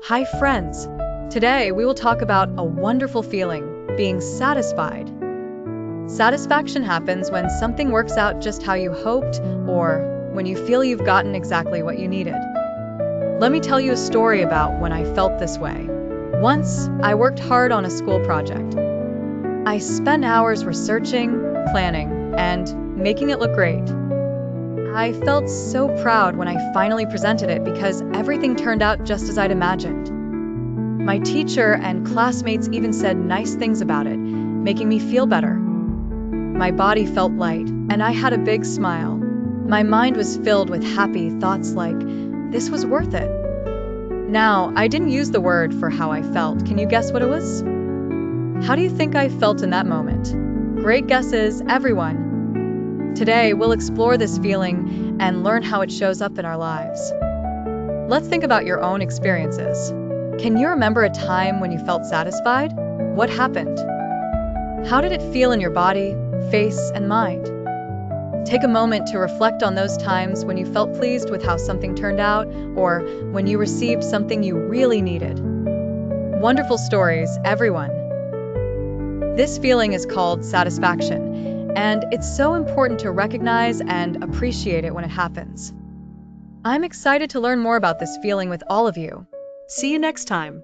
Hi friends! Today we will talk about a wonderful feeling, being satisfied. Satisfaction happens when something works out just how you hoped or when you feel you've gotten exactly what you needed. Let me tell you a story about when I felt this way. Once, I worked hard on a school project. I spent hours researching, planning, and making it look great. I felt so proud when I finally presented it because everything turned out just as I'd imagined. My teacher and classmates even said nice things about it, making me feel better. My body felt light, and I had a big smile. My mind was filled with happy thoughts like, this was worth it. Now, I didn't use the word for how I felt. Can you guess what it was? How do you think I felt in that moment? Great guesses, everyone! Today, we'll explore this feeling and learn how it shows up in our lives. Let's think about your own experiences. Can you remember a time when you felt satisfied? What happened? How did it feel in your body, face, and mind? Take a moment to reflect on those times when you felt pleased with how something turned out or when you received something you really needed. Wonderful stories, everyone! This feeling is called satisfaction, and it's so important to recognize and appreciate it when it happens. I'm excited to learn more about this feeling with all of you. See you next time.